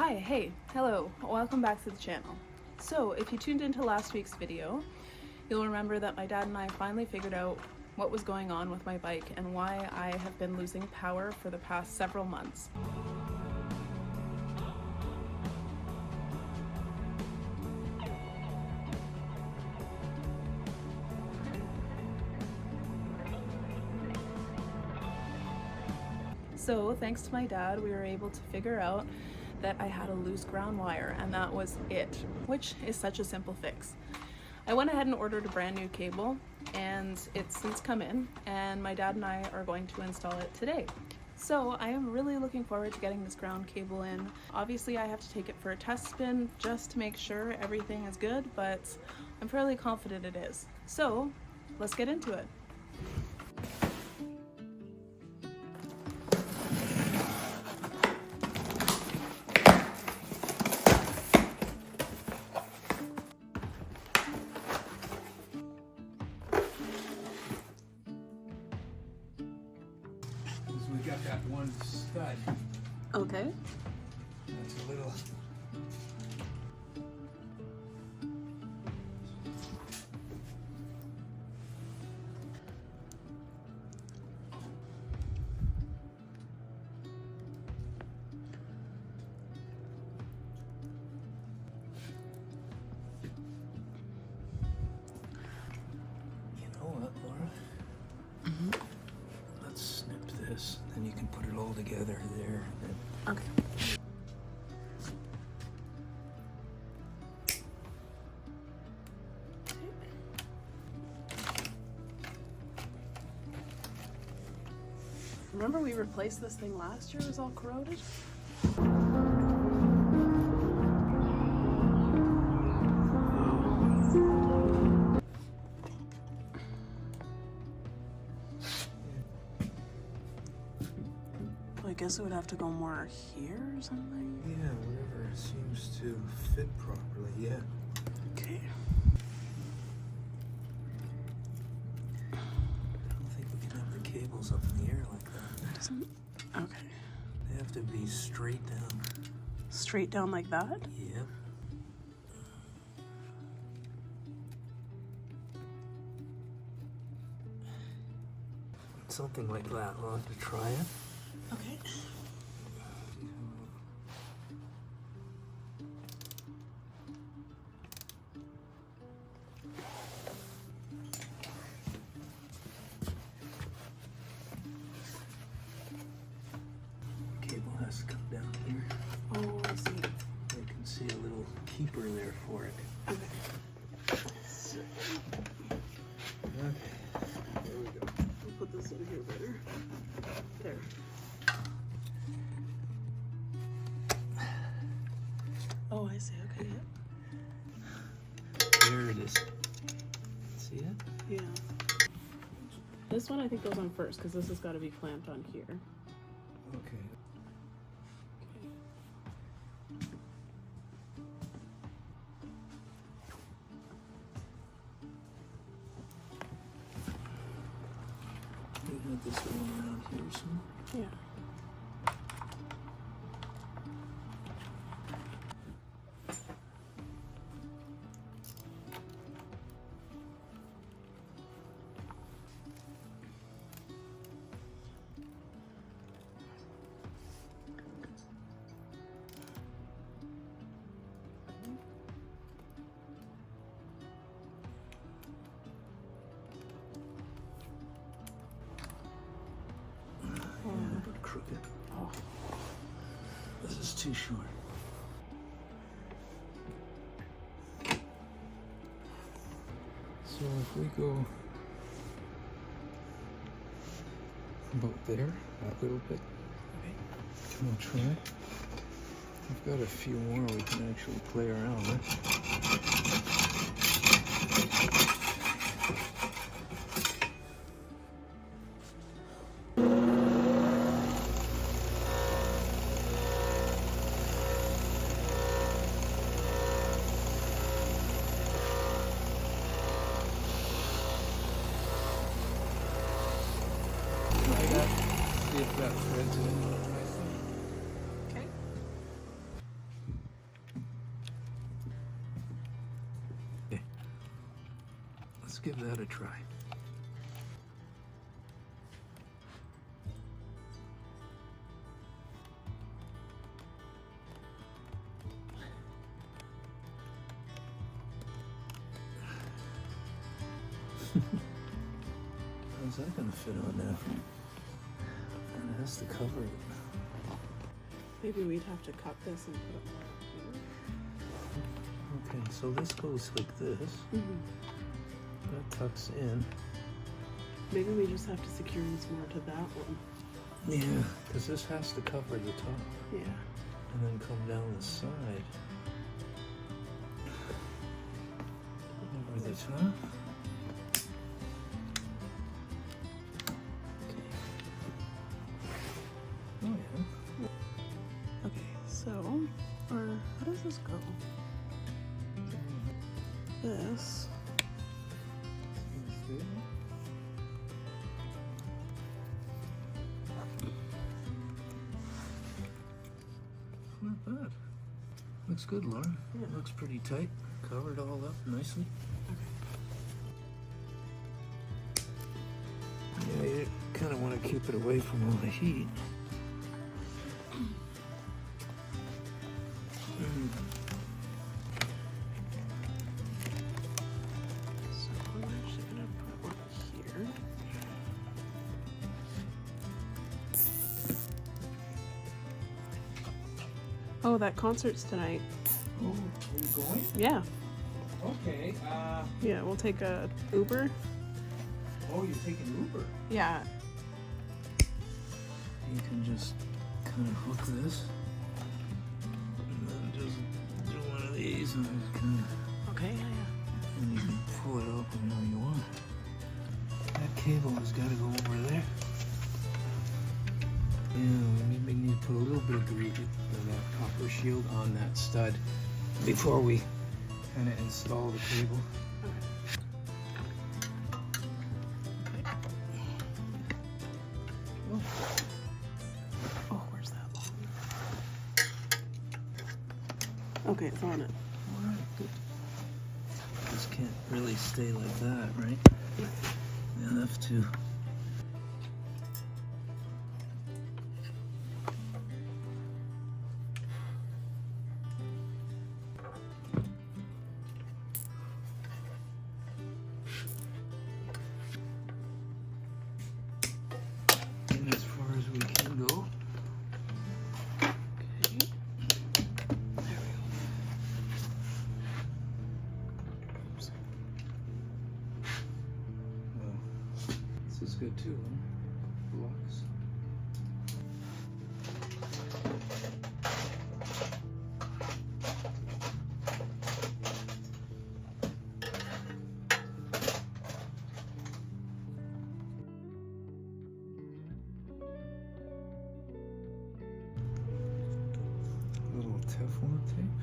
Hello, welcome back to the channel. So if you tuned into last week's video, you'll remember that my dad and I finally figured out what was going on with my bike and why I have been losing power for the past several months. So thanks to my dad, we were able to figure out that I had a loose ground wire, and that was it, which is such a simple fix. I went ahead and ordered a brand new cable, and it's since come in, and my dad and I are going to install it today. So I am really looking forward to getting this ground cable in. Obviously I have to take it for a test spin just to make sure everything is good, but I'm fairly confident it is. So let's get into it. We got that one stud. Okay. That's a little. You know what, Laura? Mm-hmm. Let's snip this, and you can put it all together there. Okay. Remember we replaced this thing last year? It was all corroded? I guess it would have to go more here or something? Yeah, whatever seems to fit properly, yeah. Okay. I don't think we can have the cables up in the air like that. Doesn't... Okay. They have to be straight down. Straight down like that? Yep. Something like that. We'll have to try it. Okay. Cable has to come down here. Oh, I see. You can see a little keeper there for it. Okay. Okay, there we go. I'll put this in here better. There. Oh, I see. Okay, yeah. There it is. See it? Yeah. This one I think goes on first because this has got to be clamped on here. Okay. We had this one around here, so. Yeah. Yeah, a bit crooked. Oh. This is too short. So if we go about there, that little bit, can we try? We've got a few more we can actually play around with. See if that threads in. Okay. Let's give that a try. How's that gonna fit on now? And it has to cover it. Maybe we'd have to cut this and put it more Okay, so this goes like this. here. That tucks in. Maybe we just have to secure these more to that one. Yeah, because this has to cover the top. Yeah. And then come down the side. Over the top. Oh yeah. Okay, so, or how does this go? This. Not bad. Looks good, Laura. Yeah. Looks pretty tight. Covered all up nicely. Yeah, you kind of want to keep it away from all the heat. So I'm actually gonna put one here. Oh, that concert's tonight. Oh, are you going? Yeah. Okay. Yeah, we'll take a Uber. Oh, you're taking Uber. Yeah. You can just kind of hook this, and then just do one of these, and just kind of, Okay, yeah. and you can pull it up whenever you want. That cable has got to go over there. Yeah, we need to put a little bit of that copper shield on that stud before we kind of install the cable. Oh, where's that one? Okay, it's on it. All right, good. This can't really stay like that, right? You'll have to. And as far as we can go. Okay. There we go. Oops. Well, this is good too, huh? Blocks. Little Teflon tape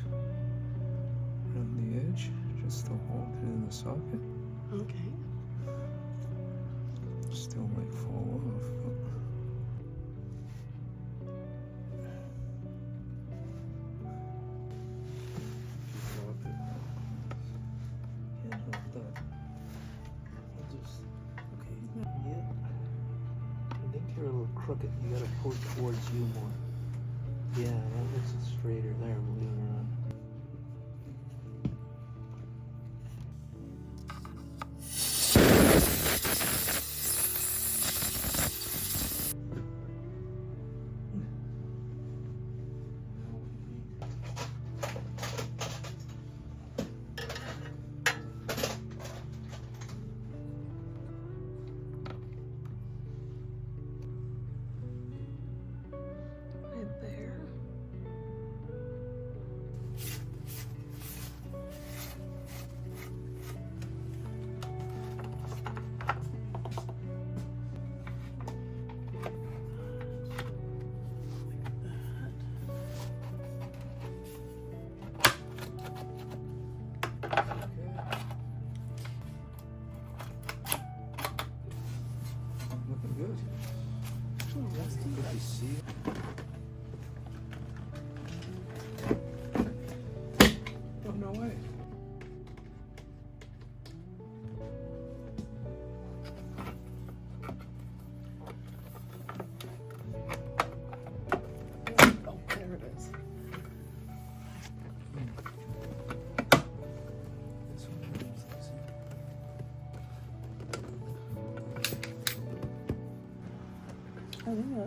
around the edge, just to hold it in the socket. Okay. Still might fall off, but drop it. Can't help that. I'll just, okay, yeah. I think you're a little crooked. You gotta pull towards you more. Yeah, that makes it straighter there, believe it or not. Right there.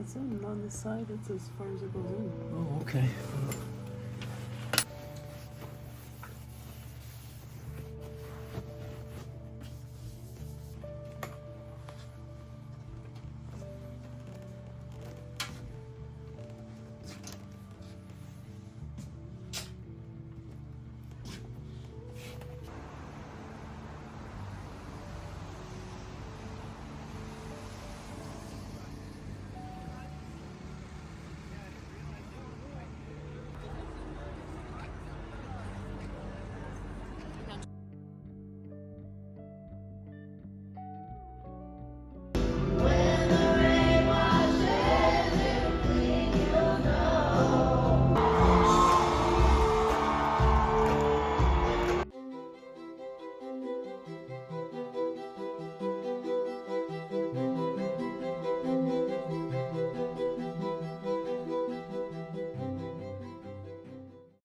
that's it. And on the side, it's as far as it goes in. Oh, okay.